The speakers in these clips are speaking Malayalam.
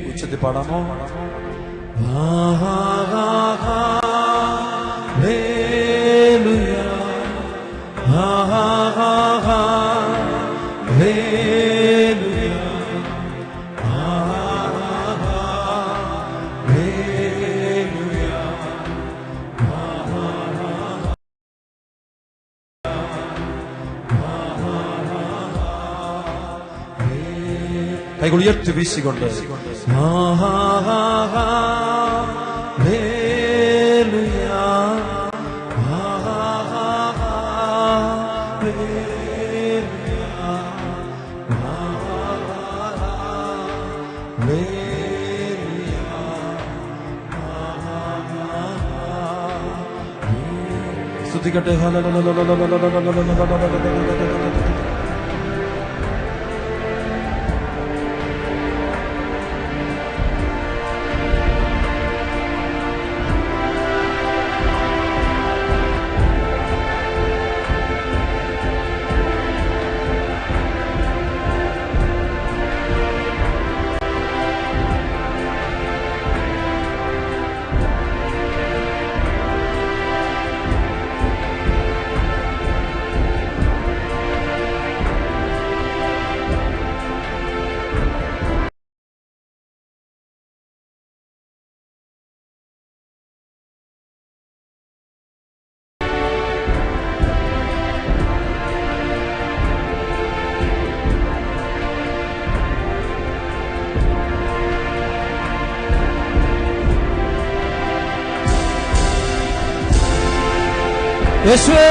ഉച്ചത്തിൽ പാടാമോ? കൈകൾ ഉയർത്തി വീശിക്കൊണ്ട് സ്തുതിക്കട്ടെ. യേശുവേ,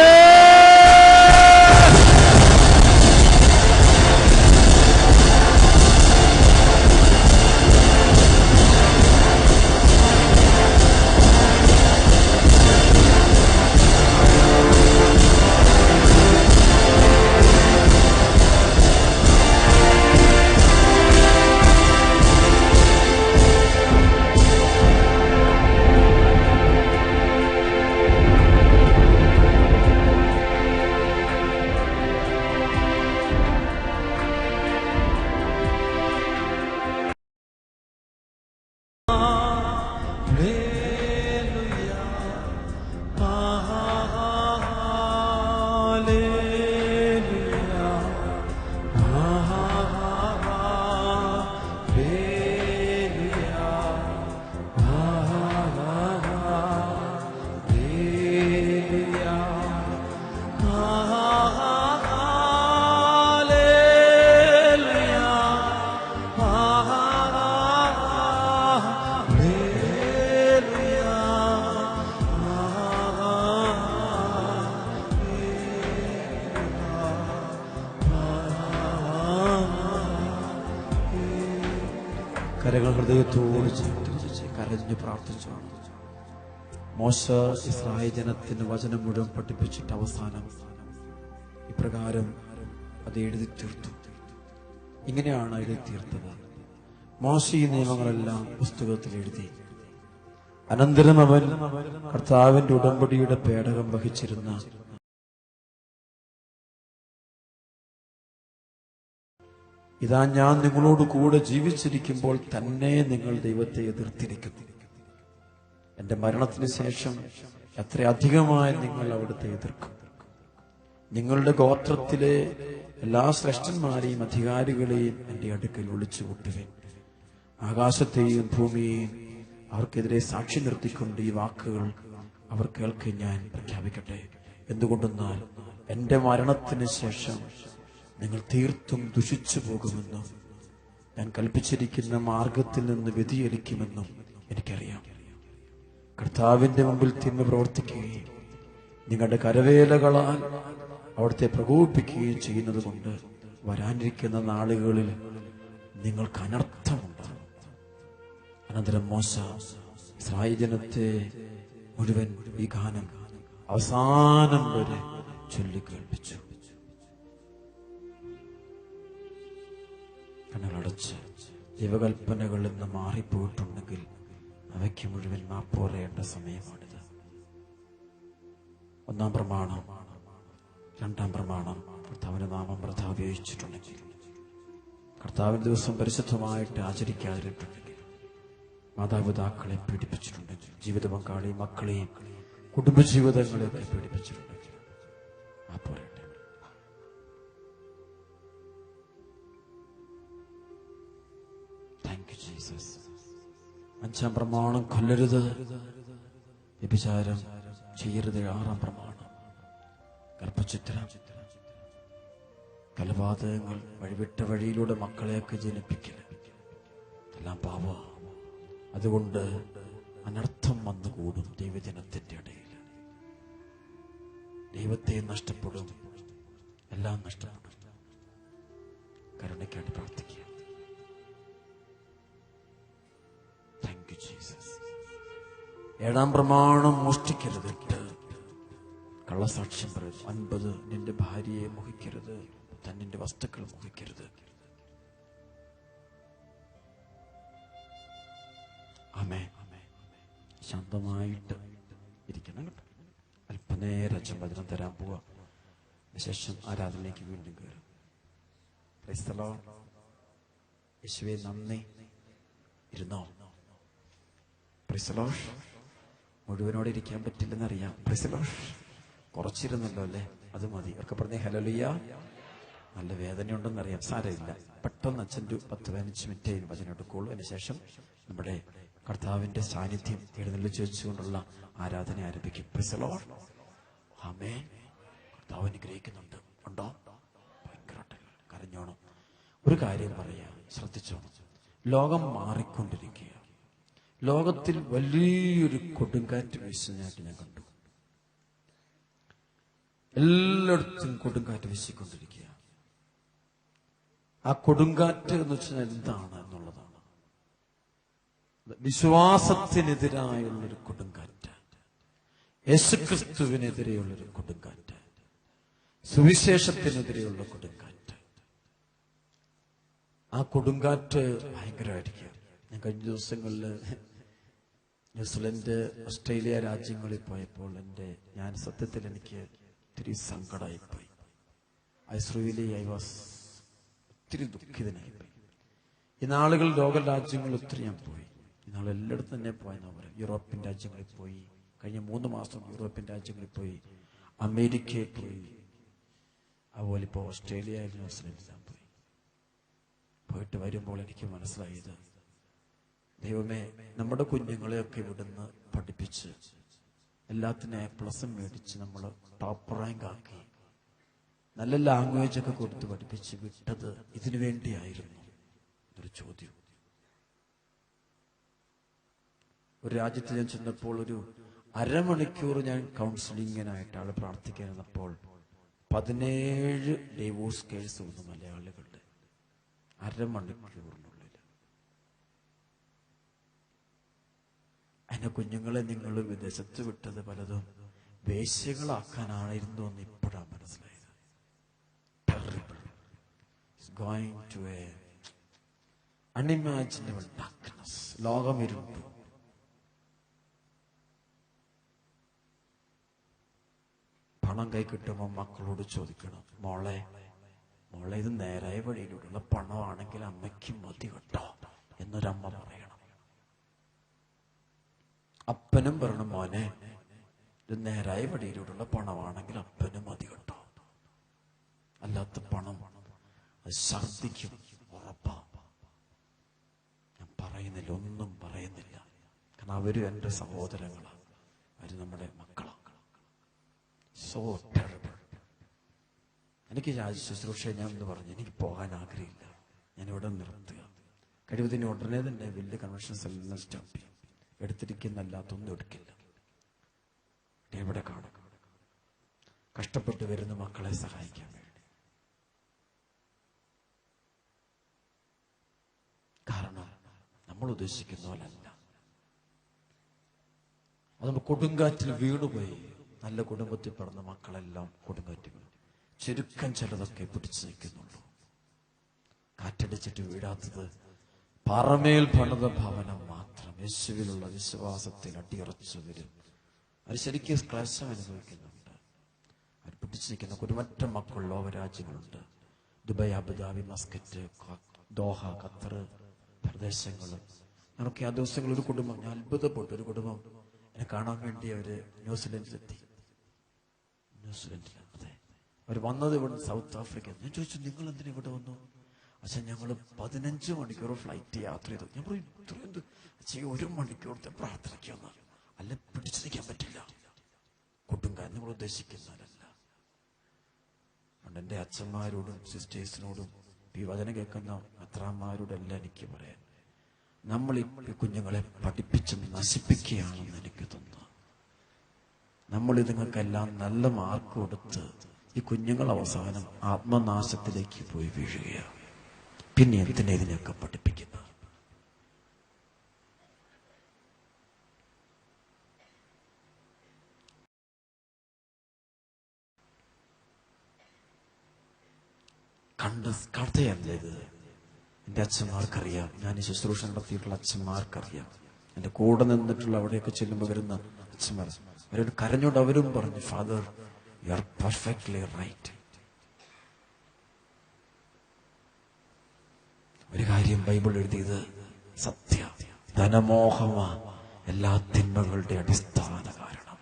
കരങ്ങൾ ഹൃദയത്തോട് ചേർത്ത് കരഞ്ഞു പ്രാർത്ഥിച്ചു. മോശ ഇസ്രായേൽ ജനത്തിന് വചനം മുഴുവൻ പഠിപ്പിച്ചിട്ട് അവസാനം ഇപ്രകാരം അത് എഴുതി തീർത്തു. ഇങ്ങനെയാണ് എഴുതി തീർത്തത്. മോശ ഈ നിയമങ്ങളെല്ലാം പുസ്തകത്തിൽ എഴുതി. അനന്തരം അവൻ കർത്താവിന്റെ ഉടമ്പടിയുടെ പേടകം വഹിച്ചിരുന്ന ഇതാ ഞാൻ നിങ്ങളോട് കൂടെ ജീവിച്ചിരിക്കുമ്പോൾ തന്നെ നിങ്ങൾ ദൈവത്തെ എതിർത്തിരിക്കുന്നു. എന്റെ മരണത്തിന് ശേഷം എത്രയധികമായി നിങ്ങൾ അവിടുത്തെ എതിർക്കും. നിങ്ങളുടെ ഗോത്രത്തിലെ എല്ലാ ശ്രേഷ്ഠന്മാരെയും അധികാരികളെയും എന്റെ അടുക്കൽ വിളിച്ചു കൂട്ടുവേ. ആകാശത്തെയും ഭൂമിയെയും അവർക്കെതിരെ സാക്ഷി നിർത്തിക്കൊണ്ട് ഈ വാക്കുകൾ അവർ കേൾക്കെ ഞാൻ പ്രഖ്യാപിക്കട്ടെ. എന്തുകൊണ്ടെന്നാൽ എന്റെ മരണത്തിന് ശേഷം നിങ്ങൾ തീർത്തും ദുഷിച്ചു പോകുമെന്നും ഞാൻ കൽപ്പിച്ചിരിക്കുന്ന മാർഗത്തിൽ നിന്ന് വ്യതിചലിക്കുമെന്നും എനിക്കറിയാം. കർത്താവിന്റെ മുമ്പിൽ തിന്മ പ്രവർത്തിക്കുകയും നിങ്ങളുടെ കരവേലകളാൽ അവിടുത്തെ പ്രകോപിപ്പിക്കുകയും ചെയ്യുന്നത് കൊണ്ട് വരാനിരിക്കുന്ന നാളുകളിൽ നിങ്ങൾക്ക് അനർത്ഥമുണ്ടാകും. അനന്തരം മോശ ഇസ്രായേൽ ജനത്തെ മുഴുവൻ ഈ ഗാനം അവസാനം വരെ ചൊല്ലിക്കേൾപ്പിച്ചു. കണ്ണുകളടച്ച് ദൈവകൽപ്പനകൾ നിന്ന് മാറിപ്പോയിട്ടുണ്ടെങ്കിൽ അവയ്ക്ക് മുഴുവൻ മാപ്പ് പറയേണ്ട സമയമാണിത്. ഒന്നാം പ്രമാണം, രണ്ടാം പ്രമാണം കർത്താവിന്റെ നാമം പ്രധാപിച്ചിട്ടുണ്ടെങ്കിൽ കർത്താവിന്റെ ദിവസം പരിശുദ്ധമായിട്ട് ആചരിക്കാതിരുന്നിട്ടുണ്ടെങ്കിൽ, മാതാപിതാക്കളെ പീഡിപ്പിച്ചിട്ടുണ്ടെങ്കിൽ, ജീവിത പങ്കാളിയും മക്കളെയും കുടുംബജീവിതങ്ങളെയൊക്കെ പീഡിപ്പിച്ചിട്ടുണ്ടെങ്കിൽ ആ പോരട്ടെ. Thank you Jesus. 5-ാം പ്രമാണം കൊല്ലരുത്, വ്യഭിചാരം ചെയ്യരുത്. 6-ാം പ്രമാണം ഗർഭഛിദ്രം, കൊലപാതകങ്ങൾ, വഴിവിട്ട വഴിയിലൂടെ മക്കളെയൊക്കെ ജനിപ്പിക്കല്, എല്ലാം പാപം. അതുകൊണ്ട് അനർത്ഥം വന്നുകൂടും. ദൈവജനത്തിന്റെ ഇടയിൽ ദൈവത്തെ നഷ്ടപ്പെടും, എല്ലാം നഷ്ടപ്പെടും. കരുണയ്ക്കായിട്ട് പ്രാർത്ഥിക്കുക. Thank you Jesus. 7-ാം പ്രമാണം മോഷ്ടിക്കരുത്. കള്ളസാക്ഷ്യം പറയരുത്. 9 നിന്റെ ഭാര്യയെ മോഹിക്കരുത്, തന്നിന്റെ വസ്തുക്കൾ മോഹിക്കരുത്. ആമേൻ. ശാന്തമായിട്ട് ഇരിക്കണം കേട്ടോ. അല്പനേരം അച്ഛൻ വചനം തരാൻ പോവാ. ശേഷം ആരാധനയിലേക്ക് വീണ്ടും കയറും. Praise the lord. യേശുവേ നന്ദി. ഇരുന്നോ. Praise the lord. മുഴുവനോടെ ഇരിക്കാൻ പറ്റില്ലെന്നറിയാം. Praise the lord. കുറച്ചിരുന്നല്ലോ അല്ലേ, അത് മതി. ഒക്കെ പറഞ്ഞേ ഹല്ലേലൂയ. നല്ല വേദനയുണ്ടെന്നറിയാം, സാരമില്ല. പെട്ടെന്ന് അച്ഛൻ 10-15 മിനിറ്റ് വചനം എടുക്കുള്ളൂ. അതിനുശേഷം നമ്മുടെ കർത്താവിന്റെ സാന്നിധ്യം എഴുന്നള്ളിച്ച് വെച്ചുകൊണ്ടുള്ള ആരാധന ആരംഭിക്കും. Praise the lord. ആമേൻ. കർത്താവ് അനുഗ്രഹിക്കുന്നുണ്ട്. ഉണ്ടോ? ഭയങ്കരമായിട്ട് കരഞ്ഞോണം. ഒരു കാര്യം പറയാം, ശ്രദ്ധിച്ചോണം. ലോകം മാറിക്കൊണ്ടിരിക്കുക. ലോകത്തിൽ വലിയൊരു കൊടുങ്കാറ്റ് വീശുന്നതായിട്ട് ഞാൻ കണ്ടു. എല്ലായിടത്തും കൊടുങ്കാറ്റ് വീശിക്കൊണ്ടിരിക്കുക. ആ കൊടുങ്കാറ്റ് എന്ന് വെച്ചാൽ എന്താണ് എന്നുള്ളതാണ്. വിശ്വാസത്തിനെതിരായുള്ളൊരു കൊടുങ്കാറ്റ്, യേശുക്രിസ്തുവിനെതിരെയുള്ളൊരു കൊടുങ്കാറ്റ്, സുവിശേഷത്തിനെതിരെയുള്ള കൊടുങ്കാറ്റ്. ആ കൊടുങ്കാറ്റ് ഭയങ്കരമായിരിക്കും. ഞാൻ കഴിഞ്ഞ ദിവസങ്ങളിൽ ന്യൂസിലൻഡ്, ഓസ്ട്രേലിയ രാജ്യങ്ങളിൽ പോയപ്പോൾ ഞാൻ സത്യത്തിൽ എനിക്ക് ഒത്തിരി സങ്കടമായിപ്പോയി. ഐ വാസ് ഒത്തിരി ദുഃഖിതനായിപ്പോയി. ഈ നാളുകൾ ലോക രാജ്യങ്ങളിൽ ഒത്തിരി ഞാൻ പോയി. ഈ നാൾ എല്ലായിടത്തും തന്നെ പോയെന്നാ പറയാം. യൂറോപ്യൻ രാജ്യങ്ങളിൽ പോയി. കഴിഞ്ഞ 3 മാസം യൂറോപ്യൻ രാജ്യങ്ങളിൽ പോയി, അമേരിക്കയിൽ പോയി, അതുപോലെ ഇപ്പോൾ ഓസ്ട്രേലിയ, ന്യൂസിലൻഡിലാണ് പോയിട്ട് വരുമ്പോൾ എനിക്ക് മനസ്സിലായത്, ദൈവമേ, നമ്മുടെ കുഞ്ഞുങ്ങളെയൊക്കെ ഇവിടുന്ന് പഠിപ്പിച്ച് എല്ലാത്തിനും A+ മേടിച്ച് നമ്മൾ ടോപ്പ് റാങ്ക് ആക്കി നല്ല ലാംഗ്വേജ് ഒക്കെ കൊടുത്ത് പഠിപ്പിച്ച് വിട്ടത് ഇതിനു വേണ്ടിയായിരുന്നു എന്നൊരു ചോദ്യം. ഒരു രാജ്യത്ത് ഞാൻ ചെന്നപ്പോൾ ഒരു അരമണിക്കൂർ ഞാൻ കൗൺസിലിങ്ങിനായിട്ട് ആള് പ്രാർത്ഥിക്കാനിരുന്നപ്പോൾ 17 ഡിവോഴ്സ് കേസ് വന്നു മലയാളികളുടെ അരമണിക്കൂറിനുള്ളിൽ. അതിന്റെ കുഞ്ഞുങ്ങളെ നിങ്ങൾ വിദേശത്ത് വിട്ടത് പലതും വേശ്യകളാക്കാനായിരുന്നു എന്ന് ഇപ്പോഴാണ് മനസ്സിലായത്. Going to a unimaginable darkness. ലോകം ഇരുട്ടു. പണം കൈ കിട്ടുമ്പോൾ മക്കളോട് ചോദിക്കണം, മോളെ ഇത് നേരായ വഴിയിലൂടെയുള്ള പണമാണെങ്കിൽ അമ്മയ്ക്ക് മതി കേട്ടോ എന്നൊരമ്മ പറയണം. അപ്പനും പറയണം, മോനെ ഇത് നേരായ വഴിയിലൂടെയുള്ള പണമാണെങ്കിൽ അപ്പനും മതി കേട്ടോ, അല്ലാത്ത പണം അത് ഛർദിക്കും, ഉറപ്പാ. ഞാൻ പറയുന്നില്ല, ഒന്നും പറയുന്നില്ല. കാരണം അവരും എൻ്റെ സഹോദരങ്ങളാണ്, അവര് നമ്മുടെ മക്കളാണ്. So terrible. എനിക്ക് ശുശ്രൂഷ ഞാൻ എന്ന് പറഞ്ഞു, എനിക്ക് പോകാൻ ആഗ്രഹമില്ല, ഞാനിവിടെ നിർത്തുക. കഴിവതിന് ഉടനെ തന്നെ വലിയ കൺവെൻഷൻസ് എല്ലാം സ്റ്റോപ്പ് ചെയ്യും. എടുത്തിരിക്കുന്നല്ലാത്തൊന്നും എടുക്കില്ല. ഇവിടെ കാണും, കഷ്ടപ്പെട്ട് വരുന്ന മക്കളെ സഹായിക്കാൻ വേണ്ടി. കാരണം നമ്മൾ ഉദ്ദേശിക്കുന്ന പോലല്ല. അതുകൊണ്ട് കൊടുങ്കാറ്റിൽ വീണുപോയി നല്ല കുടുംബത്തിൽ പിറന്ന മക്കളെല്ലാം കൊടുങ്കാറ്റ് വീണു. ചുരുക്കം ചിലതൊക്കെ പിടിച്ചു നിൽക്കുന്നുള്ളൂ. കാറ്റടിച്ചിട്ട് വീഴാത്തത് പാറമേൽ പണിത ഭവനം മാത്രം. യേശുവിലുള്ള വിശ്വാസത്തിൽ അടിയുറച്ചു വരും. അവർ ശരിക്കും ക്ലേശം അനുഭവിക്കുന്നുണ്ട്. അവർ പിടിച്ചു നിൽക്കുന്ന കുരുമറ്റ മക്കൾ ലോകരാജ്യങ്ങളുണ്ട്. Dubai, Abu Dhabi, Muscat, Doha, Qatar പ്രദേശങ്ങൾ. ഞങ്ങൾക്ക് ആ ദിവസങ്ങളിൽ ഒരു കുടുംബം, ഞാൻ അത്ഭുതപ്പെട്ടു, ഒരു കുടുംബം എന്നെ കാണാൻ വേണ്ടി അവര് ന്യൂസിലൻഡിലെത്തി. അതെ, അവർ വന്നത് ഇവിടെ സൗത്ത് ആഫ്രിക്ക. ഞാൻ ചോദിച്ചു, നിങ്ങൾ എന്തിനാ ഇവിടെ വന്നു? പക്ഷെ ഞങ്ങൾ 15 മണിക്കൂർ ഫ്ലൈറ്റ് യാത്ര ചെയ്തു. ഞാൻ പറയും, ഇത്രയെന്ത് ചെയ്യും, 1 മണിക്കൂറത്തെ പ്രാർത്ഥനയ്ക്കൊന്ന അല്ല, പിടിച്ചു നിൽക്കാൻ പറ്റില്ല. കൂട്ടുകാരൻ നമ്മൾ ഉദ്ദേശിക്കുന്നതല്ല. അതുകൊണ്ട് എൻ്റെ അച്ഛന്മാരോടും സിസ്റ്റേഴ്സിനോടും ഈ വചനം കേൾക്കുന്ന മെത്രാന്മാരോടെല്ലാം എനിക്ക് പറയാൻ, നമ്മൾ ഈ കുഞ്ഞുങ്ങളെ പഠിപ്പിച്ച് നശിപ്പിക്കുകയാണെന്ന് എനിക്ക് തോന്നുന്നു. നമ്മൾ ഇതുങ്ങൾക്കെല്ലാം നല്ല മാർക്ക് കൊടുത്ത് ഈ കുഞ്ഞുങ്ങൾ അവസാനം ആത്മനാശത്തിലേക്ക് പോയി വീഴുകയാണ്. പിന്നെ എന്തിനാ ഇതിനെയൊക്കെ പഠിപ്പിക്കുന്നത്? കഥയല്ല ഇത്. എൻ്റെ അച്ഛന്മാർക്കറിയാം, ഞാൻ ഈ ശുശ്രൂഷ നടത്തിയിട്ടുള്ള അച്ഛന്മാർക്കറിയാം. എൻ്റെ കൂടെ നിന്നിട്ടുള്ള അവിടെയൊക്കെ ചെല്ലുമ്പോൾ വരുന്ന അച്ഛന്മാർ അവരോട് കരഞ്ഞോണ്ട് അവരും പറഞ്ഞു, father you are perfectly right. ഒരു കാര്യം ബൈബിൾ എഴുതിയത് സത്യ, ധനമോഹമാ എല്ലാ തിന്മകളുടെ അടിസ്ഥാന കാരണം.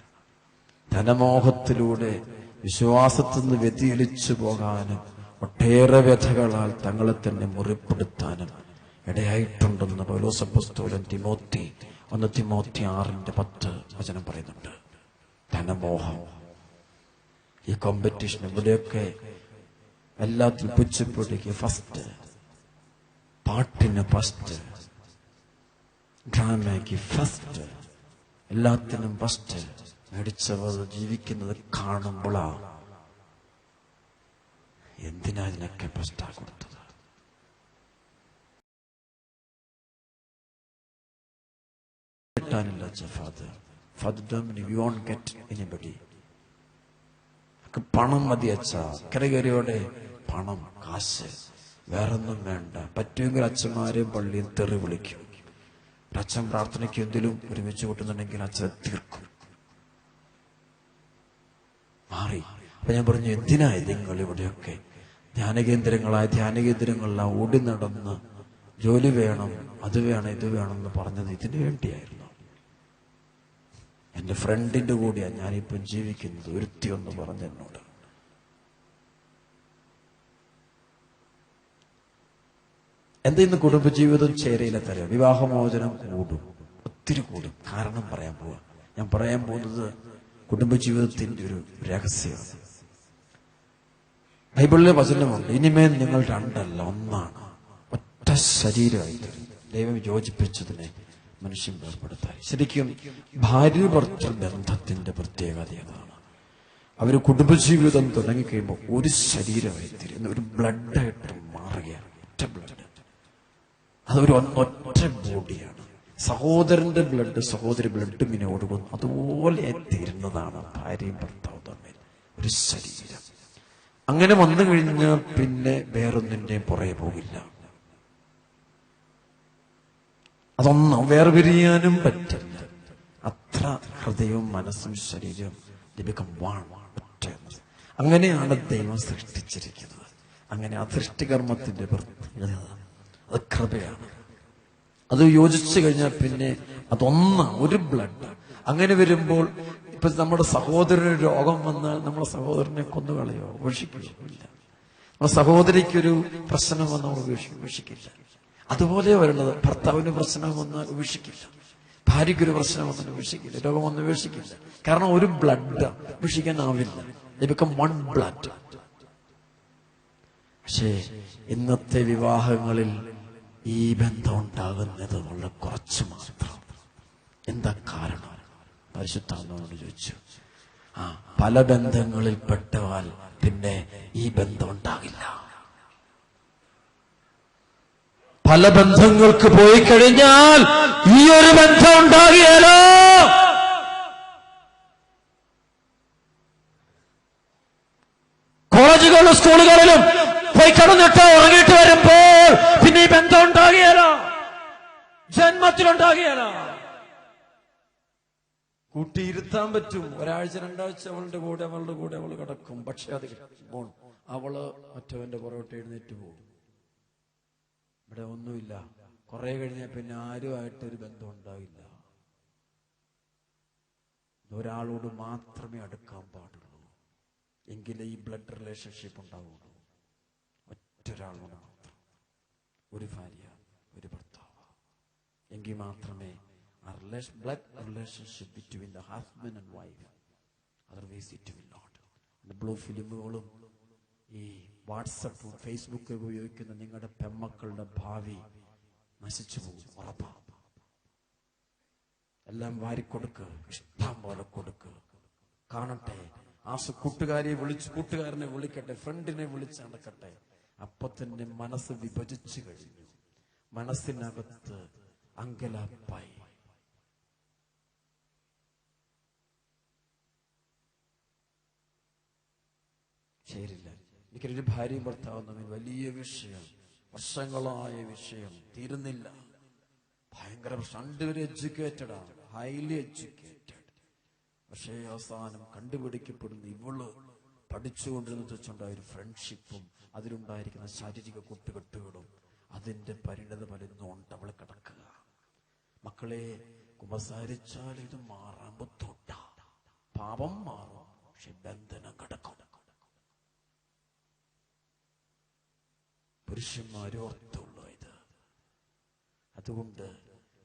ധനമോഹത്തിലൂടെ വിശ്വാസത്തിൽ നിന്ന് വ്യതിചലിച്ചു പോകാനും ഒട്ടേറെ വ്യഥകളാൽ തങ്ങളെ തന്നെ മുറിപ്പെടുത്താനും ഇടയായിട്ടുണ്ടെന്ന് പൗലോസ് അപ്പോസ്തലൻ തിമോത്തി 1 തിമോത്തി 6:10 വചനം പറയുന്നുണ്ട്. ധനമോഹം, ഈ കോമ്പറ്റീഷൻ, ഇവിടെയൊക്കെ എല്ലാത്തിനും പുച്ഛപ്പൊടിക്ക് ഫസ്റ്റ്, പാട്ടിന് ഫസ്റ്റ്, ഡ്രാമയ്ക്ക് ഫസ്റ്റ്, എല്ലാത്തിനും ഫസ്റ്റ് മേടിച്ചവർ ജീവിക്കുന്നത് കാണുമ്പോഴാ എന്തിനാ ഇതിനൊക്കെ ഫസ്റ്റാ കൊടുത്തത്? പണം മതി അച്ഛാ, കരകരയോടെ പണം, കാശ്, വേറൊന്നും വേണ്ട. പറ്റുമെങ്കിൽ അച്ഛന്മാരെയും പള്ളിയിൽ തെറി വിളിക്കും. അച്ഛൻ പ്രാർത്ഥനയ്ക്ക് എന്തെങ്കിലും ഒരുമിച്ച് കൂട്ടുന്നുണ്ടെങ്കിൽ അച്ഛൻ തീർക്കും. മാറി. അപ്പൊ ഞാൻ പറഞ്ഞു, എന്തിനാ നിങ്ങൾ ഇവിടെയൊക്കെ ധ്യാനകേന്ദ്രങ്ങളെല്ലാം ഓടി നടന്ന് ജോലി വേണം, അത് വേണം, ഇത് വേണം എന്ന് പറഞ്ഞത് ഇതിനു വേണ്ടിയായിരുന്നു. എന്റെ ഫ്രണ്ടിന്റെ കൂടെയാണ് ഞാനിപ്പം ജീവിക്കുന്നത്. ഒരുത്തി ഒന്ന് പറഞ്ഞു എന്നോട്, എന്തെന്ന് കുടുംബജീവിതം ചേരയിലെത്തറിയാം, വിവാഹമോചനം കൂടും, ഒത്തിരി കൂടും. കാരണം പറയാൻ പോവാ. ഞാൻ പറയാൻ പോകുന്നത് കുടുംബജീവിതത്തിന്റെ ഒരു രഹസ്യമാണ്. ബൈബിളിലെ വചനമുണ്ട്, ഇനിമേൽ നിങ്ങൾ 2 അല്ല 1 ആണ്, ഒറ്റ ശരീരമായിട്ട് ദൈവം യോജിപ്പിച്ചതിനെ മനുഷ്യൻ വേർപെടുത്താൻ. ശരിക്കും ഭാര്യ ഭർത്തൃ ബന്ധത്തിന്റെ പ്രത്യേകത അതാണ്. അവര് കുടുംബജീവിതം തുടങ്ങിക്കഴിയുമ്പോൾ ഒരു ശരീരമായി തീരുന്ന, ഒരു ബ്ലഡായിട്ട് മാറുകയാണ്. ഒറ്റ ബ്ലഡ്, അതൊരു ഒറ്റ ബോഡിയാണ്. സഹോദരന്റെ ബ്ലഡ് സഹോദരി ബ്ലഡ് ഇങ്ങനെ ഒടുകുന്നു, അതുപോലെ തീരുന്നതാണ് ഭാര്യയും ഭർത്താവും തമ്മിൽ ഒരു ശരീരം. അങ്ങനെ വന്നു കഴിഞ്ഞാൽ പിന്നെ വേറൊന്നിന്റെയും പുറകെ പോകില്ല. അതൊന്നും വേർപിരിയാനും പറ്റില്ല. അത്ര ഹൃദയവും മനസ്സും ശരീരവും become one. അങ്ങനെയാണ് ദൈവം സൃഷ്ടിച്ചിരിക്കുന്നത്. അങ്ങനെ ആ സൃഷ്ടികർമ്മത്തിന്റെ പ്രത്യേകത അത് കൃപയാണ്. അത് യോജിച്ചു കഴിഞ്ഞാൽ പിന്നെ അതൊന്നാണ്, ഒരു ബ്ലഡ്. അങ്ങനെ വരുമ്പോൾ ഇപ്പൊ നമ്മുടെ സഹോദരന് രോഗം വന്നാൽ നമ്മളെ സഹോദരനെ കൊന്നുകളയോ, ഉപേക്ഷിക്കുകയോ ഇല്ല. നമ്മുടെ സഹോദരിക്കൊരു പ്രശ്നം വന്നാൽ ഉപേക്ഷിക്കില്ല. അതുപോലെ വരുന്നത്, ഭർത്താവിന് പ്രശ്നം വന്നാൽ ഉപേക്ഷിക്കില്ല, ഭാര്യയ്ക്കൊരു പ്രശ്നം വന്നാൽ ഉപേക്ഷിക്കില്ല, രോഗം വന്ന് ഉപേക്ഷിക്കില്ല. കാരണം ഒരു ബ്ലഡ് ഉപേക്ഷിക്കാനാവില്ല. become one blood. പക്ഷേ ഇന്നത്തെ വിവാഹങ്ങളിൽ ഈ ബന്ധം ഉണ്ടാകുന്നത് വളരെ കുറച്ച് മാത്രം. എന്താ കാരണം? പരിശുദ്ധാത്മാവോട് ചോദിച്ചു. പല ബന്ധങ്ങളിൽ പെട്ടാൽ പിന്നെ ഈ ബന്ധം ഉണ്ടാകില്ല. പല ബന്ധങ്ങൾക്ക് പോയി കഴിഞ്ഞാൽ ഈ ഒരു ബന്ധം ഉണ്ടാകിയാലോ. കോളേജുകളിലും സ്കൂളുകളിലും പോയി കിടന്നിട്ട് ഉറങ്ങിയിട്ട് വരുമ്പോൾ പിന്നെ ഈ ബന്ധം ഉണ്ടാകിയാലോ, ജന്മത്തിലുണ്ടാകിയാലോ. കൂട്ടിയിരുത്താൻ പറ്റും, 1 ആഴ്ച 2 ആഴ്ച അവളുടെ കൂടെ അവൾ കിടക്കും. പക്ഷെ അത് അവള് മറ്റവന്റെ പുറകോട്ട് എഴുന്നേറ്റ് പോകും. അവിടെ ഒന്നുമില്ല. കുറെ കഴിഞ്ഞാൽ പിന്നെ ആരുമായിട്ടൊരു ബന്ധം ഉണ്ടാവില്ല. ഒരാളോട് മാത്രമേ അടുക്കാൻ പാടുള്ളൂ. എങ്കിലേ ഈ ബ്ലഡ് റിലേഷൻഷിപ്പ് ഉണ്ടാവുള്ളൂ. ഒറ്റൊരാളോട് മാത്രം, ഒരു ഭാര്യ ഒരു ഭർത്താവ്, എങ്കിൽ മാത്രമേ ആ blood relationship between the husband and wife, otherwise it will not. Blue ഫിലിമുകളും ഈ വാട്സപ്പും ഫേസ്ബുക്കും ഉപയോഗിക്കുന്ന നിങ്ങളുടെ പെമ്മക്കളുടെ ഭാവി നശിച്ചു പോകും, ഉറപ്പാണ്. എല്ലാം വാരിക്കൊടുക്ക്, ഇഷ്ടം പോലെ കൊടുക്ക്, കാണട്ടെ. ആ കൂട്ടുകാരനെ വിളിക്കട്ടെ, ഫ്രണ്ടിനെ വിളിച്ച് നടക്കട്ടെ. അപ്പൊ തന്നെ മനസ്സ് വിഭജിച്ചു കഴിഞ്ഞു, മനസ്സിനകത്ത് അങ്കലാപ്പായി. ശരിയില്ല. എനിക്കൊരു ഭാര്യയും ഭർത്താവും തമ്മിൽ വലിയ വിഷയം, വർഷങ്ങളായ വിഷയം, തീരുന്നില്ല. ഭയങ്കര രണ്ടുപേരും എഡ്യൂക്കേറ്റഡാണ്, ഹൈലി എഡ്യൂക്കേറ്റഡ്. പക്ഷേ അവസാനം കണ്ടുപിടിക്കപ്പെടുന്ന ഇവള് പഠിച്ചുകൊണ്ടിരുന്നത് വെച്ചുണ്ടായ ഒരു ഫ്രണ്ട്ഷിപ്പും അതിലുണ്ടായിരിക്കുന്ന ശാരീരിക കൂട്ടുകെട്ടുകളും അതിന്റെ പരിണത ഫലം അവളെ കിടക്കുക. മക്കളെ, കുമ്പസാരിച്ചാൽ ഇത് മാറാൻ ബുദ്ധിമുട്ട. പാപം മാറും, പക്ഷെ ബന്ധനം കിടക്കും. പുരുഷന്മാരും ഓർത്തുള്ളൂ ഇത്. അതുകൊണ്ട്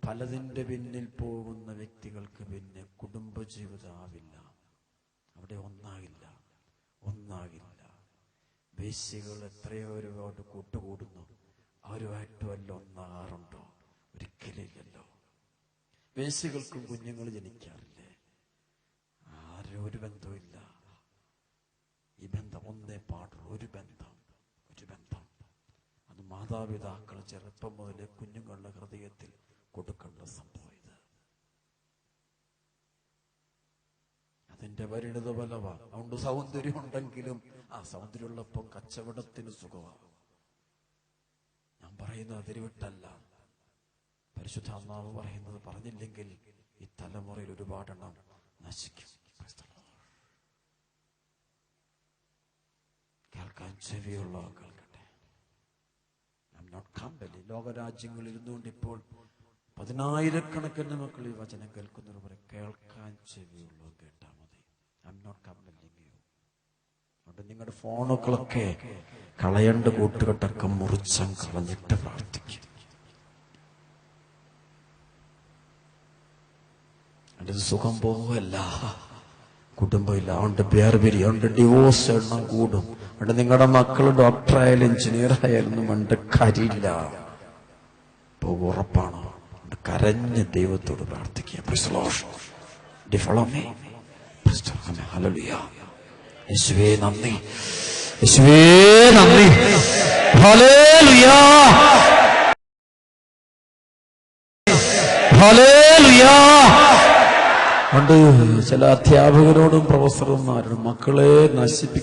പലതിന്റെ പിന്നിൽ പോകുന്ന വ്യക്തികൾക്ക് പിന്നെ കുടുംബജീവിതം ആവില്ല, അവിടെ ഒന്നാകില്ല. വേശ്യകൾ എത്രയോ ഒരുപാട് കൂട്ടുകൂടുന്നു, അവരുമായിട്ട് വല്ല ഒന്നാറുണ്ടോ? ഒരിക്കലില്ലല്ലോ. വേശ്യകൾക്കും കുഞ്ഞുങ്ങൾ ജനിക്കാറില്ലേ? ആരും ഒരു ബന്ധമില്ല. ഈ ബന്ധം ഒന്നേ പാടുള്ളൂ, ഒരു ബന്ധം. അത് മാതാപിതാക്കൾ ചെറുപ്പം മുതലേ കുഞ്ഞുങ്ങളുടെ ഹൃദയത്തിൽ കൊടുക്കേണ്ട സംഭവം ഇത്. അതിന്റെ പരിണിത ഫലമാണ്. അതുകൊണ്ട് സൗന്ദര്യം ഉണ്ടെങ്കിലും ആ സൗന്ദര്യമുള്ളപ്പം കച്ചവടത്തിന് സുഖമാണ്. ഞാൻ പറയുന്നത് അതിരുവിട്ടല്ല. പരിശുദ്ധാത്മാവ് പറയുന്നത് പറഞ്ഞില്ലെങ്കിൽ ഈ തലമുറയിൽ ഒരുപാടെണ്ണം നശിക്കും. കേൾക്കാൻ ചെവിയുള്ള കേൾക്കട്ടെ. ലോകരാജ്യങ്ങളിൽ ഇരുന്നുകൊണ്ട് ഇപ്പോൾ 10,000-കണക്കിന് മക്കൾ ഈ വചനം കേൾക്കുന്നവർ പറയും, കേൾക്കാൻ ചെവിയുള്ളൂ കേട്ടാ മതി. I'm not compelling you. അതുകൊണ്ട് നിങ്ങളുടെ ഫോണുകളൊക്കെ കളയേണ്ട കൂട്ടുകെട്ടൊക്കെ മുറിച്ചം കളഞ്ഞിട്ട് പ്രാർത്ഥിക്കും. അതിന്റെ സുഖം പോവല്ല, കുടുംബമില്ല. അതുകൊണ്ട് പേർപിരി, അതുകൊണ്ട് ഡിവോഴ്സ് എണ്ണം കൂടും. അതുകൊണ്ട് നിങ്ങളുടെ മക്കൾ ഡോക്ടറായാലും എഞ്ചിനീയർ ആയാലും പണ്ട് കരിയില്ല, ഉറപ്പാണ്. കരഞ്ഞ് ദൈവത്തോട് പ്രാർത്ഥിക്കുക. യേശുവേ നന്ദി, യേശുവേ നന്ദി, ഹല്ലേലൂയ, ഹല്ലേലൂയ. പണ്ട് ചില അധ്യാപകരോടും പ്രൊഫസർമാരോടും മക്കളെ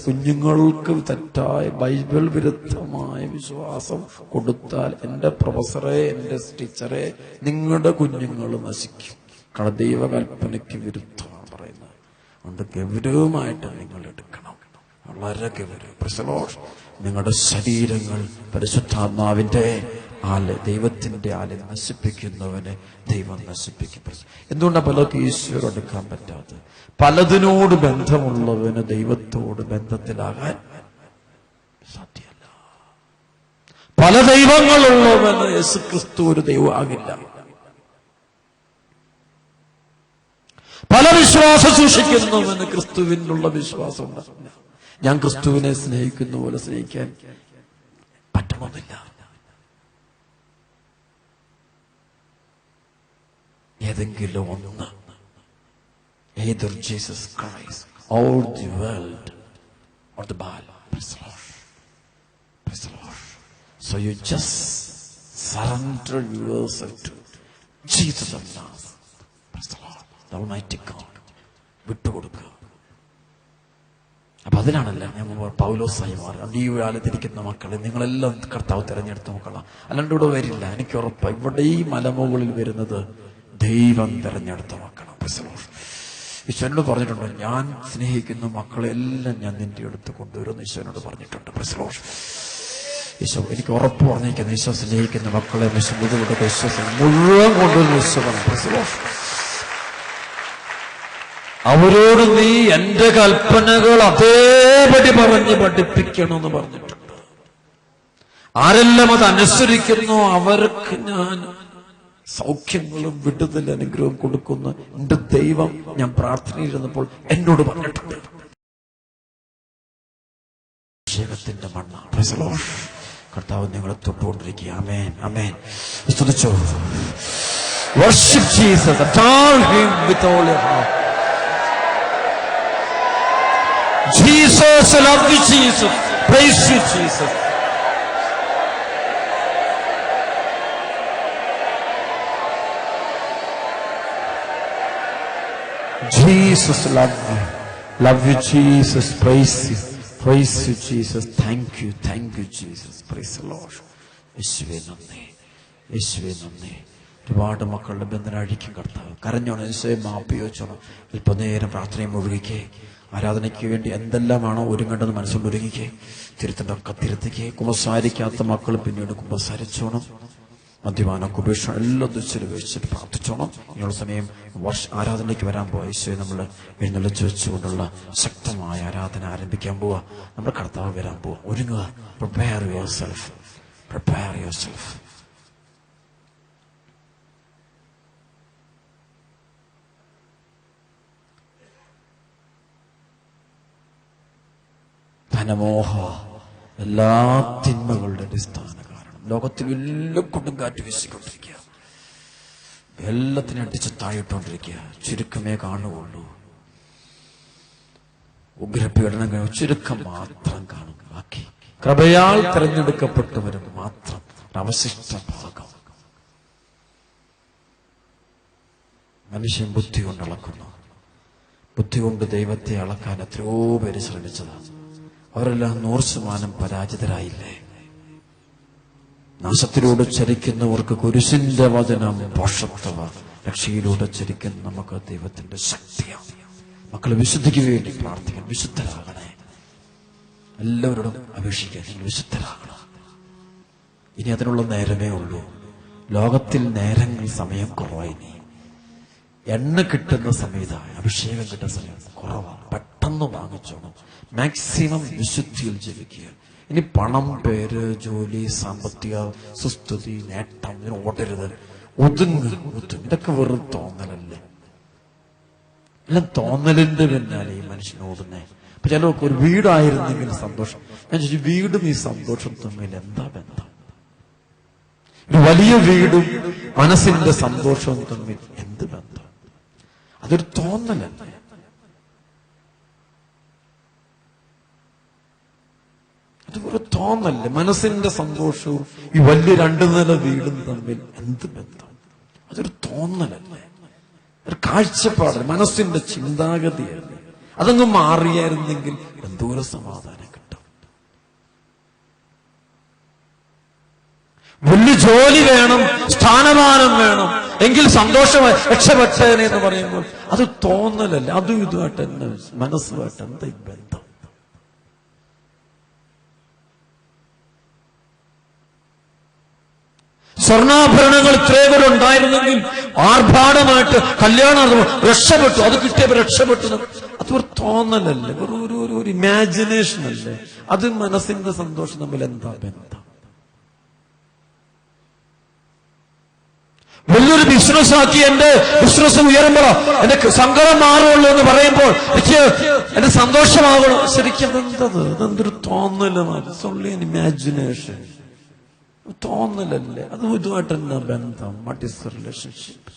കുഞ്ഞുങ്ങൾക്ക് തെറ്റായ ബൈബിൾ വിരുദ്ധമായ വിശ്വാസം കൊടുത്താൽ എന്റെ പ്രൊഫസറെ, എന്റെ ടീച്ചറെ, നിങ്ങളുടെ കുഞ്ഞുങ്ങൾ നശിക്കും. കാരണം ദൈവകൽപ്പനയ്ക്ക് വിരുദ്ധമാണ് പറയുന്നത്. അതുകൊണ്ട് ഗൗരവമായിട്ട് നിങ്ങൾ എടുക്കണം, വളരെ ഗൗരവം. നിങ്ങളുടെ ശരീരങ്ങൾ പരിശുദ്ധാത്മാവിന്റെ ദൈവത്തിന്റെ ആലെ നശിപ്പിക്കുന്നവനെ ദൈവം നശിപ്പിക്കും. എന്തുകൊണ്ടാണ് പലർക്കും ഈശ്വരം എടുക്കാൻ പറ്റാത്തത്? പലതിനോട് ബന്ധമുള്ളവന് ദൈവത്തോട് ബന്ധത്തിലാകാൻ സാധ്യമല്ല. പല ദൈവങ്ങളുള്ളവന് യേശുക്രിസ്തു ഒരു ദൈവമാകില്ല. പല വിശ്വാസം സൂക്ഷിക്കുന്നവന് ക്രിസ്തുവിനുള്ള വിശ്വാസം ഉണ്ടാവില്ല. ഞാൻ ക്രിസ്തുവിനെ സ്നേഹിക്കുന്ന പോലെ സ്നേഹിക്കാൻ പറ്റുന്നില്ല. ഏതെങ്കിലും ഒന്ന്, either Jesus Christ or the world or the Baal. Praise the Lord. Praise the Lord. So you just surrender yourself to Jesus of Nazareth. Praise the Lord. The Almighty God. വിട്ടുകൊടുക്കുക. അപ്പൊ അതിനാണല്ല ഞാൻ പൗലോസായി മാറുക. ഈ കാലത്തിരിക്കുന്ന മക്കളെ നിങ്ങളെല്ലാം കർത്താവ് തിരഞ്ഞെടുത്ത മക്കളാണ്, അല്ലാണ്ട് ഇവിടെ വരില്ല. എനിക്ക് ഉറപ്പാണ്. ഇവിടെ ഈ മലമുകളിൽ വരുന്നത് ദൈവം തിരഞ്ഞെടുത്ത മക്കളാണ്. ഈശ്വരനോട് പറഞ്ഞിട്ടുണ്ട്, ഞാൻ സ്നേഹിക്കുന്ന മക്കളെല്ലാം ഞാൻ നിന്റെ അടുത്ത് കൊണ്ടുവരുമെന്ന് ഈശ്വരനോട് പറഞ്ഞിട്ടുണ്ട്. ഈശോ എനിക്ക് ഉറപ്പ് പറഞ്ഞിരിക്കുന്നു, ഈശോ സ്നേഹിക്കുന്ന മക്കളെ ബുദ്ധിമുട്ടൊക്കെ വിശ്വസം മുഴുവൻ കൊണ്ടുവന്ന് ഈശോ പറഞ്ഞു, അവരോട് നീ എന്റെ കൽപ്പനകൾ അതേപടി പറഞ്ഞ് പഠിപ്പിക്കണമെന്ന് പറഞ്ഞിട്ടുണ്ട്. ആരെല്ലാം അത് അനുസരിക്കുന്നു അവർക്ക് ഞാൻ സൗഖ്യങ്ങളും വിടുതൽ അനുഗ്രഹം കൊടുക്കുന്ന എന്റെ ദൈവം ഞാൻ പ്രാർത്ഥനയിരുന്നപ്പോൾ എന്നോട് പറഞ്ഞിട്ടുണ്ട്. അഭിഷേകത്തിന്റെ മണ്ണ കർത്താവ് നിങ്ങളെ തൊട്ടുകൊണ്ടിരിക്കുക. ആമേൻ, ആമേൻ. സ്തുതിച്ചോ. Worship Jesus, adore him with all your heart. Jesus, love you Jesus, praise you Jesus. Jesus, love you Jesus, praise you Jesus, thank you Jesus, praise the Lord. യേശുവേ നന്ദി, യേശുവേ നന്ദി. ഒരുപാട് മക്കളുടെ ബന്ധന അഴിക്കും കർത്താവ്. കരഞ്ഞോണം, യേശുവേ മാപ്പ് ചോദിച്ചോണം. ഇപ്പൊ നേരം പ്രാർത്ഥനയും ഒഴുകിക്കേ. ആരാധനയ്ക്ക് വേണ്ടി എന്തെല്ലാമാണോ ഒരുങ്ങേണ്ടത് മനസ്സുകൊണ്ട് ഒരുങ്ങിക്കേ. തിരുത്തണ്ടൊക്കെ തിരുത്തിക്കേ. കുമ്പസാരിക്കാത്ത മക്കൾ പിന്നീട് കുമ്പസാരിച്ചോണം. മദ്യപാനം, കുപേക്ഷണം എല്ലാം ദുശ്ചരിച്ച് പ്രാർത്ഥിച്ചോണം. ഇനിയുള്ള സമയം ആരാധനയ്ക്ക് വരാൻ പോവാ. ഈശോയെ നമ്മൾ എഴുന്നള്ളിച്ച് വെച്ചുകൊണ്ടുള്ള ശക്തമായ ആരാധന ആരംഭിക്കാൻ പോവാ. നമ്മുടെ കർത്താവ് വരാൻ പോവാ. ഒരുങ്ങുക. Prepare yourself. ധനമോഹ എല്ലാ തിന്മകളുടെ അടിസ്ഥാന കാരണം. ലോകത്തിൽ എല്ലാം കൊടുങ്കാറ്റ് വീശിക്കൊണ്ടിരിക്കുക, എല്ലാത്തിനും അടിച്ച് താഴിട്ടുകൊണ്ടിരിക്കുക. ചുരുക്കമേ കാണുകയുള്ളൂ. ഉഗ്രപീഡനങ്ങൾ ചുരുക്കം മാത്രം കാണും. ബാക്കി കൃപയാൽ തെരഞ്ഞെടുക്കപ്പെട്ടവരും മാത്രം അവശിഷ്ട ഭാഗം. മനുഷ്യൻ ബുദ്ധി കൊണ്ട് അളക്കുന്നു. ബുദ്ധി കൊണ്ട് ദൈവത്തെ അളക്കാൻ എത്രയോ പേര് ശ്രമിച്ചതാണ്. അവരെല്ലാം 100% പരാജിതരായില്ലേ? നാശത്തിലൂടെ ചരിക്കുന്നവർക്ക് കുരിശിന്റെ വചനം പോഷത്വ, രക്ഷയിലൂടെ ചരിക്കുന്ന നമുക്ക് ദൈവത്തിന്റെ ശക്തിയാണ്. മക്കളെ വിശുദ്ധിക്ക് വേണ്ടി പ്രാർത്ഥിക്കാൻ. വിശുദ്ധരാകണേ. എല്ലാവരോടും അപേക്ഷിക്കാൻ, നിങ്ങൾ വിശുദ്ധരാകണം. ഇനി അതിനുള്ള നേരമേ ഉള്ളൂ. ലോകത്തിൽ നേരങ്ങൾ സമയം കുറവായി. എണ്ണ കിട്ടുന്ന സമയത്താണ്, അഭിഷേകം കിട്ടുന്ന സമയം കുറവാണ്. പെട്ടെന്ന് വാങ്ങിച്ചോണം. മാക്സിമം വിശുദ്ധിയിൽ ജീവിക്കുക. ഇനി പണം, പേര്, ജോലി, സാമ്പത്തിക സുസ്ഥിതി, നേട്ടം ഇതിന് ഓടരുത്. ഒതുങ്ങ്. ഇതൊക്കെ വെറും തോന്നലല്ലേ? എല്ലാം തോന്നലിന്റെ പിന്നാലെ ഈ മനുഷ്യൻ ഓടുന്നേ. അപ്പൊ ചിലർക്ക് ഒരു വീടായിരുന്നെങ്കിൽ സന്തോഷം. ഞാൻ ചോദിച്ചു, വീടും ഈ സന്തോഷം തമ്മിൽ എന്താ ബന്ധം? ഒരു വലിയ വീടും മനസ്സിന്റെ സന്തോഷവും തമ്മിൽ എന്ത് ബന്ധം? അതൊരു തോന്നലല്ലേ? അത് ഒരു തോന്നല്ലേ? മനസ്സിന്റെ സന്തോഷവും ഈ വലിയ 2 നില വീടും തമ്മിൽ എന്ത് ബന്ധം? അതൊരു തോന്നലല്ലേ? ഒരു കാഴ്ചപ്പാടല്ലേ? മനസ്സിന്റെ ചിന്താഗതിയല്ലേ? അതങ്ങ് മാറിയായിരുന്നെങ്കിൽ എന്തോരം സമാധാനം കിട്ടും. വലിയ ജോലി വേണം, സ്ഥാനമാനം വേണം, എങ്കിൽ സന്തോഷമായി രക്ഷപ്പെട്ടേനെ എന്ന് പറയുമ്പോൾ അത് തോന്നലല്ലേ? അതും ഇതുമായിട്ട് തന്നെ മനസ്സുമായിട്ട് എന്താ ബന്ധം? സ്വർണ്ണാഭരണങ്ങൾ ഇത്രയും ഉണ്ടായിരുന്നെങ്കിൽ ആർഭാടമായിട്ട് കല്യാണം രക്ഷപ്പെട്ടു, അത് കിട്ടിയപ്പോൾ രക്ഷപ്പെട്ടു. അതൊരു തോന്നലല്ലേ? ഒരു ഇമാജിനേഷൻ അല്ലേ? അത് മനസ്സിന്റെ സന്തോഷം തമ്മിൽ എന്താ ബന്ധം? വലിയൊരു ബിസിനസ് ആക്കി എന്റെ ബിസിനസ് ഉയരുമ്പോഴോ എന്റെ സങ്കടം മാറുള്ളൂ എന്ന് പറയുമ്പോൾ എനിക്ക് എന്റെ സന്തോഷമാകണം. ശരിക്കും അതെന്തൊരു തോന്നലാണ്? So only an imagination. തോന്നലല്ലേ? അത് ഇതുമായിട്ട് എന്നാ ബന്ധം? What is the relationship?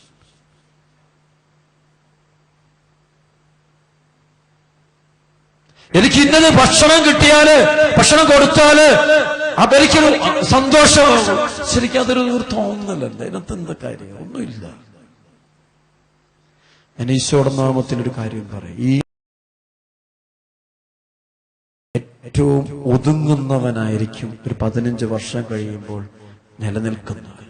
എനിക്ക് ഇന്നത് ഭക്ഷണം കിട്ടിയാല്, ഭക്ഷണം കൊടുത്താല് അതെനിക്കൊരു സന്തോഷമാകും. ശരിക്കും അതൊരു തോന്നലല്ലേ? ഇതിനകത്ത് എന്താ കാര്യം? ഒന്നുമില്ല. ഞാൻ ഈശോയുടെ നാമത്തിൽ ഒരു കാര്യം പറയും. ഈ ഏറ്റവും ഒതുങ്ങുന്നവനായിരിക്കും ഒരു 15 വർഷം കഴിയുമ്പോൾ നിലനിൽക്കുന്നത്.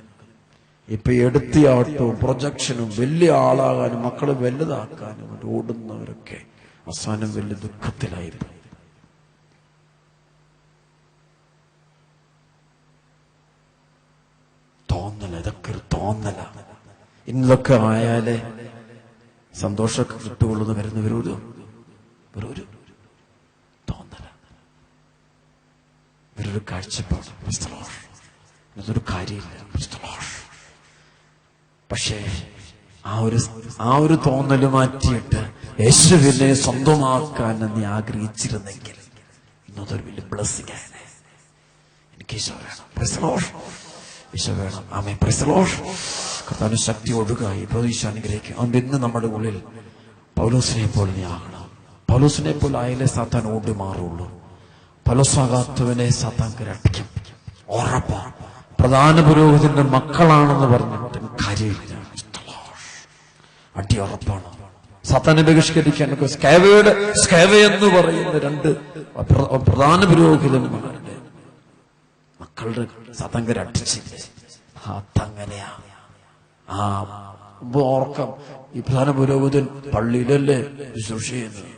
ഇപ്പൊ എടുത്തിയാട്ടവും പ്രൊജക്ഷനും വലിയ ആളാകാനും മക്കളെ വലുതാക്കാനും ഓടുന്നവരൊക്കെ അവസാനം വലിയ ദുഃഖത്തിലായിപ്പോയി. തോന്നല, ഇതൊക്കെ ഒരു തോന്നല. ഇന്നതൊക്കെ ആയാലേ സന്തോഷമൊക്കെ കിട്ടുകയുള്ളൂ എന്ന് വരുന്നവരൊരു തോന്നല, ഇവരൊരു കാഴ്ചപ്പാട്. ഇതൊരു കാര്യമില്ല. പക്ഷേ ആ ഒരു തോന്നല് മാറ്റിയിട്ട് യേശുവിനെ സ്വന്തമാക്കാൻ നീ ആഗ്രഹിച്ചിരുന്നെങ്കിൽ ഇന്നതൊരു വലിയ ബ്ലെസ്സിംഗ് ആണ്. എനിക്ക് ഈശോ വേണം. ഈശോ വേണം. ആമേൻ. Praise the lord. കർത്താവിന്റെ ശക്തി ഒഴുകായി ഇപ്പോൾ ഈശോ അനുഗ്രഹിക്കും. അതുകൊണ്ട് ഇന്ന് നമ്മുടെ ഉള്ളിൽ പൗലോസിനെ പോലെ നീ ആകണം. പൗലോസിനെ പോലെ ആയാലേ സാത്താൻ ഓടി മാറുള്ളൂ. പൗലോസാകാത്തവനെ സാത്താൻ കരടിക്കും. ഉറപ്പാ. പ്രധാന പുരോഹിതന്റെ മക്കളാണെന്ന് പറഞ്ഞിട്ട് കാര്യമില്ല. അടി ഉറപ്പാണ്. സാത്താനെ ബഹിഷ്കരിക്കാൻ സ്കേവ എന്ന് പറയുന്ന 2 പ്രധാന പുരോഹിതന്മാരുടെ മക്കളുടെ സാത്താങ്കര അടിച്ചില്ലേ? അതങ്ങനെയാ. ഓർക്കം. ഈ പ്രധാന പുരോഹിതൻ പള്ളിയിലല്ലേ ശുശ്രൂഷ ചെയ്യുന്നത്.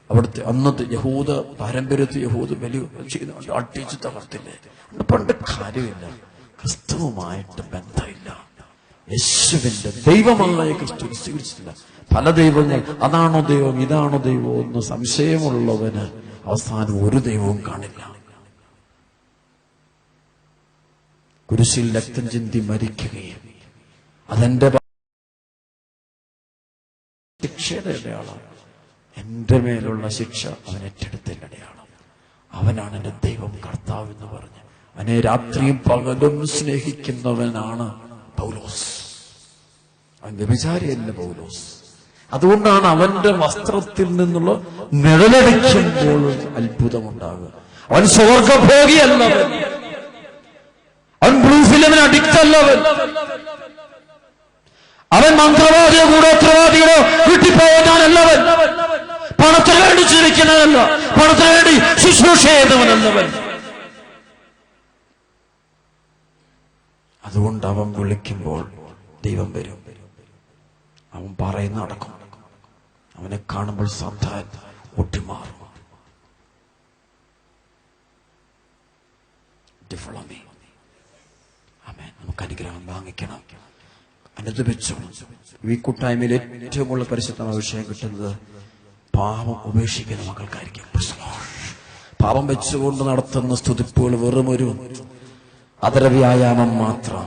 അവിടുത്തെ അന്നത്തെ യഹൂദ പാരമ്പര്യത്തിൽ യഹൂദ ബലി ചെയ്യുന്ന അടിച്ചു തകർത്തില്ലേ? പണ്ട് കാര്യമില്ല. ക്രിസ്തുവുമായിട്ട് ബന്ധമില്ല. യേശുവിന്റെ ദൈവമായ ക്രിസ്തു സ്വീകരിച്ചിട്ടില്ല. പല ദൈവങ്ങൾ, അതാണോ ദൈവം ഇതാണോ ദൈവം എന്ന് സംശയമുള്ളവന് അവസാനം ഒരു ദൈവവും കാണില്ല. കുരിശിൽ രക്തം ചിന്തി മരിക്കുകയും അതെന്റെ ശിക്ഷയുടെ അടയാളം, എന്റെ മേലുള്ള ശിക്ഷ അവൻ ഏറ്റെടുത്തതിന്റെ അടയാളം. അവനാണ് എന്റെ ദൈവം കർത്താവ് എന്ന് പറഞ്ഞ് അവനെ രാത്രിയും പകലും സ്നേഹിക്കുന്നവനാണ് പൗലോസ്. അവൻ വ്യഭിചാരിയല്ല പൗലോസ്. അതുകൊണ്ടാണ് അവന്റെ വസ്ത്രത്തിൽ നിന്നുള്ള നിഴലടിക്കുമ്പോൾ അത്ഭുതമുണ്ടാകുക. അവൻ സ്വർഗഭോഗിയല്ലവൻ, അവൻ ബ്ലൂ ഫിലിമിന് അഡിക്റ്റ് അല്ലവൻ, അവൻ മന്ത്രവാദിയോ കൂടോത്രവാദികളോ വീട്ടിൽ പോകുന്നവനല്ലവൻ, പണത്തിന് വേണ്ടി ജീവിക്കുന്നവനല്ല, പണത്തിന് വേണ്ടി ശുശ്രൂഷ ചെയ്യുന്നവനല്ലവൻ. അതുകൊണ്ട് അവൻ വിളിക്കുമ്പോൾ ദൈവം വരും. അവൻ പറയുന്ന നടക്കും. അവനെ കാണുമ്പോൾ സാത്താൻ ഒട്ടിമാറും. നമുക്ക് അനുഗ്രഹം വാങ്ങിക്കണം. അനുദപിച്ചു. ഈ കൂട്ടായ്മയിൽ ഏറ്റവും കൂടുതൽ പരിശുദ്ധമായ വിഷയം കിട്ടുന്നത് പാപം ഉപേക്ഷിക്കുന്ന മക്കൾക്കായിരിക്കും. പാപം വെച്ചുകൊണ്ട് നടത്തുന്ന സ്തുതിപ്പുകൾ വെറും ഒരു അതര വ്യായാമം മാത്രം.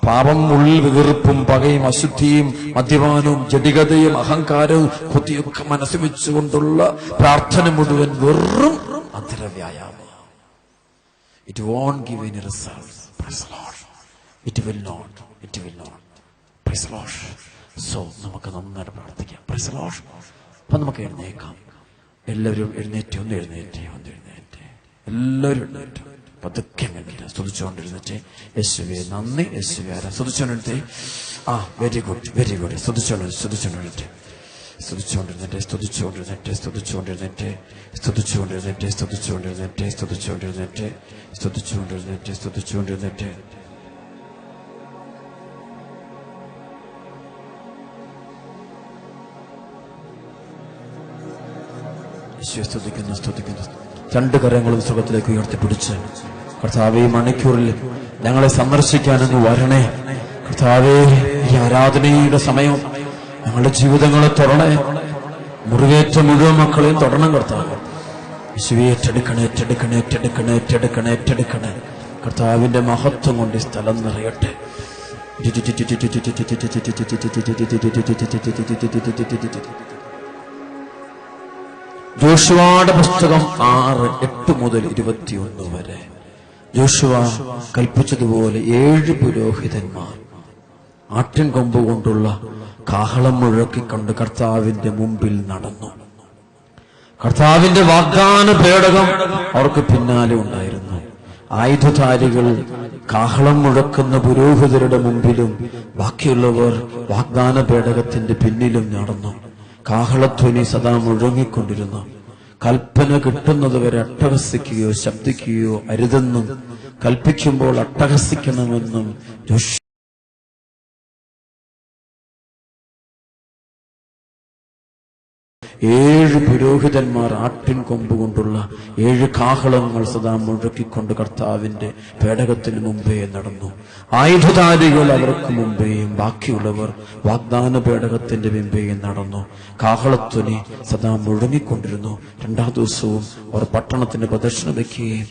പാപം ഉള്ളിൽ വെറുപ്പും പകയും അശുദ്ധിയും മദ്യപാനവും ജഡികതയും അഹങ്കാരവും കൊതിയൊക്കെ മനസ്സിൽ വെച്ചുകൊണ്ടുള്ള പ്രാർത്ഥന മുഴുവൻ വെറും അതര വ്യായാമം. It won't give any results. Praise the Lord. It will not. Praise the Lord. So നമുക്ക് നന്നായിട്ട് പ്രാർത്ഥിക്കാം. Praise the Lord. അപ്പൊ നമുക്ക് എഴുന്നേക്കാം. എല്ലാവരും എഴുന്നേറ്റ്. എല്ലാവരും എഴുന്നേറ്റ് പതുക്കെ സ്തുതിച്ചുകൊണ്ടിരുന്നിട്ട് യേശുവേ നന്ദി, യേശുവേ ആരാ സ്തുതിച്ചുകൊണ്ടിരുന്നേ. വെരി ഗുഡ് സ്തുതിച്ചുകൊണ്ടിരുന്നിട്ട് സ്തുതിക്കുന്നു. 2 കരങ്ങളും സുഖത്തിലേക്ക് ഉയർത്തിപ്പിടിച്ച് കർത്താവേ, മണിക്കൂറിൽ ഞങ്ങളെ സന്ദർശിക്കാനൊന്ന് വരണേ കർത്താവേ. ഈ ആരാധനയുടെ സമയം ഞങ്ങളുടെ ജീവിതങ്ങളെ തൊടണേ. മുറിവേറ്റ മുഴുവൻ മക്കളെയും തൊടണം കർത്താവ്. യേശുവേ ഏറ്റെടുക്കണേ. കർത്താവിന്റെ മഹത്വം കൊണ്ട് ഈ സ്ഥലം നിറയട്ടെ. ജോഷുവയുടെ പുസ്തകം 6:8 മുതൽ 21 വരെ. ജോഷുവ കൽപ്പിച്ചതുപോലെ 7 പുരോഹിതന്മാർ ആട്ടിൻ കൊമ്പ് കൊണ്ടുള്ള കാഹളം മുഴക്കിക്കൊണ്ട് കർത്താവിന്റെ മുമ്പിൽ നടന്നു. കർത്താവിന്റെ വാഗ്ദാന പേടകം അവർക്ക് പിന്നാലെ ഉണ്ടായിരുന്നു. ആയുധധാരികൾ കാഹളം മുഴക്കുന്ന പുരോഹിതരുടെ മുമ്പിലും ബാക്കിയുള്ളവർ വാഗ്ദാന പേടകത്തിന്റെ പിന്നിലും നടന്നു. കാഹളധ്വനി സദാ മുഴങ്ങിക്കൊണ്ടിരുന്നു. കൽപ്പന കിട്ടുന്നതുവരെ അട്ടഹസിക്കുകയോ ശബ്ദിക്കുകയോ അരുതെന്നും കൽപ്പിക്കുമ്പോൾ അട്ടഹസിക്കണമെന്നും 7 പുരോഹിതന്മാർ ആട്ടിൻ കൊമ്പ് കൊണ്ടുള്ള 7 കാഹളങ്ങൾ സദാ മുഴക്കിക്കൊണ്ട് കർത്താവിന്റെ പേടകത്തിന് മുമ്പേ നടന്നു. ആയുധധാരികൾ അവർക്ക് മുമ്പേയും ബാക്കിയുള്ളവർ വാഗ്ദാന പേടകത്തിന്റെ മുമ്പേയും നടന്നു. കാഹളധ്വനി സദാ മുഴങ്ങിക്കൊണ്ടിരുന്നു. 2-ാം ദിവസവും അവർ പട്ടണത്തിന് പ്രദക്ഷിണം വയ്ക്കുകയും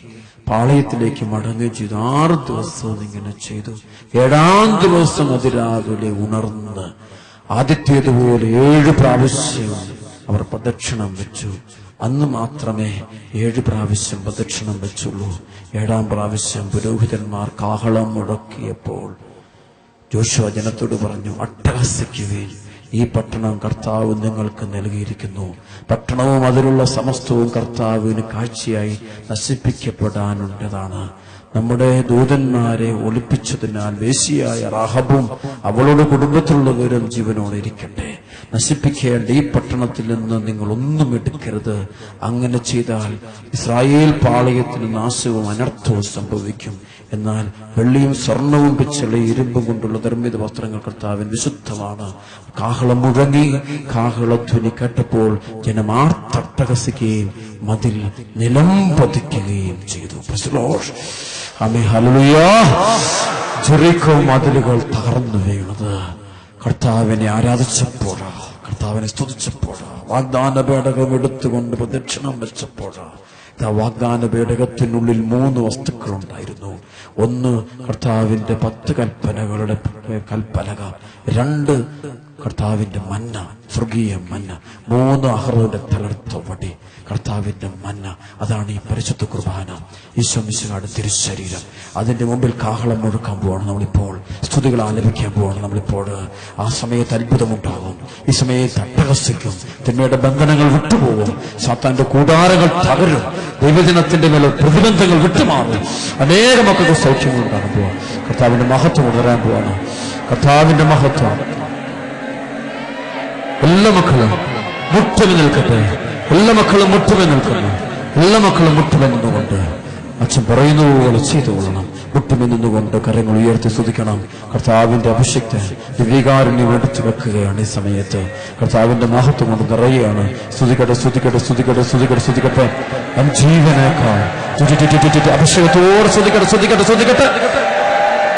പാളയത്തിലേക്ക് മടങ്ങുകയും ചെയ്തു. 6 ദിവസവും ഇങ്ങനെ ചെയ്തു. 7-ാം ദിവസം അതിരാവിലെ ഉണർന്ന് ആദ്യത്തേതുപോലെ 7 പ്രാവശ്യം അവർ പ്രദക്ഷിണം വെച്ചു. അന്ന് മാത്രമേ 7 പ്രാവശ്യം പ്രദക്ഷിണം വെച്ചുള്ളൂ. 7-ാം പ്രാവശ്യം പുരോഹിതന്മാർ കാഹളം മുഴക്കിയപ്പോൾ യോശുവ ജനത്തോട് പറഞ്ഞു, അട്ടഹസിക്കുകയും ഈ പട്ടണം കർത്താവ് നിങ്ങൾക്ക് നൽകിയിരിക്കുന്നു. പട്ടണവും അതിലുള്ള സമസ്തവും കർത്താവിന് കാഴ്ചയായി നശിപ്പിക്കപ്പെടാനുള്ളതാണ്. നമ്മുടെ ദൂതന്മാരെ ഒളിപ്പിച്ചതിനാൽ വേശ്യയായ റാഹബും അവളുടെ കുടുംബത്തിലുള്ളവരും ജീവനോടെ ഇരിക്കട്ടെ. നശിപ്പിക്കേണ്ട ഈ പട്ടണത്തിൽ നിന്ന് നിങ്ങൾ ഒന്നും എടുക്കരുത്. അങ്ങനെ ചെയ്താൽ ഇസ്രായേൽ പാളയത്തിന് നാശവും അനർത്ഥവും സംഭവിക്കും. എന്നാൽ വെള്ളിയും സ്വർണവും പിച്ചള ഇരുമ്പും കൊണ്ടുള്ള നിർമ്മിത വസ്ത്രങ്ങൾ കർത്താവിന് വിശുദ്ധമാണ്. കാഹളം മുഴങ്ങി. കാഹളധ്വനി കേട്ടപ്പോൾ ജനം ആർത്തട്ടഹസിക്കുകയും മതിൽ നിലം പതിക്കുകയും ചെയ്തു. ജെറിക്കോ മതിലുകൾ തകർന്നു വീണത് കർത്താവിനെ ആരാധിച്ചപ്പോഴാ, കർത്താവിനെ സ്തുതിച്ചപ്പോഴാ, വാഗ്ദാന പേടകം എടുത്തുകൊണ്ട് പ്രദക്ഷിണം വെച്ചപ്പോഴാ. വാഗ്ദാന പേടകത്തിനുള്ളിൽ 3 വസ്തുക്കളുണ്ടായിരുന്നു. ഒന്ന് കർത്താവിന്റെ 10 കൽപ്പനകളുടെ കൽപ്പലക, 2 കർത്താവിന്റെ മന്ന, സ്വർഗീയ മന്ന, 3 അഹ്റോന്റെ തളർത്ത വടി, കർത്താവിന്റെ മന്ന. അതാണ് ഈ പരിശുദ്ധ കുർബാന, ഈശോ മിശിഹായുടെ തിരുശരീരം. അതിന്റെ മുമ്പിൽ കാഹളം മുഴക്കാൻ പോവാണ് നമ്മളിപ്പോൾ. സ്തുതികൾ ആലപിക്കാൻ പോവാണ് നമ്മളിപ്പോൾ. ആ സമയത്ത് അത്ഭുതമുണ്ടാകും. ഈ സമയത്ത് അട്ടഹസിക്കും. തിന്മയുടെ ബന്ധനങ്ങൾ വിട്ടുപോകും. സാത്താന്റെ കൂടാരങ്ങൾ തകരും. ദൈവജനത്തിന്റെ മേലെ പ്രതിബന്ധങ്ങൾ വിട്ടുമാറും. അനേകം മക്കൾക്ക് സൗഖ്യങ്ങൾ ഉണ്ടാകാൻ പോവാം. കർത്താവിന്റെ മഹത്വം ഉണരാൻ പോവാണ്. കർത്താവിന്റെ മഹത്വം. എല്ലാ മക്കളും മുട്ടുമേ നിൽക്കട്ടെ. എല്ലാ മക്കളും മുട്ടുമേ നിൽക്കുന്നു. എല്ലാ മക്കളും മുട്ടുമേ നിന്നുകൊണ്ട് അച്ഛൻ പറയുന്ന പോലെ ചെയ്തുകൊള്ളണം. മുട്ടുമേ നിന്നുകൊണ്ട് കരങ്ങൾ ഉയർത്തി സ്തുതിക്കണം. കർത്താവിന്റെ അഭിഷേകത്തെ ദിവ്യകാരുണ്യം എടുത്തു വെക്കുകയാണ്. ഈ സമയത്ത് കർത്താവിന്റെ മഹത്വം കൊണ്ട് നിറയുകയാണ്. സ്തുതിക്കട്ടെ, സ്തുതിക്കട്ടെ, സ്തുതിക്കട്ടെ, സ്തുതിക്കട്ടെ, സ്തുതിക്കട്ടെ. ജീവനേക്കാൾ അഭിഷേകത്തോട് സ്തുതിക്കട്ടെ, സ്തുതിക്കട്ടെ, സ്തുതിക്കട്ടെ.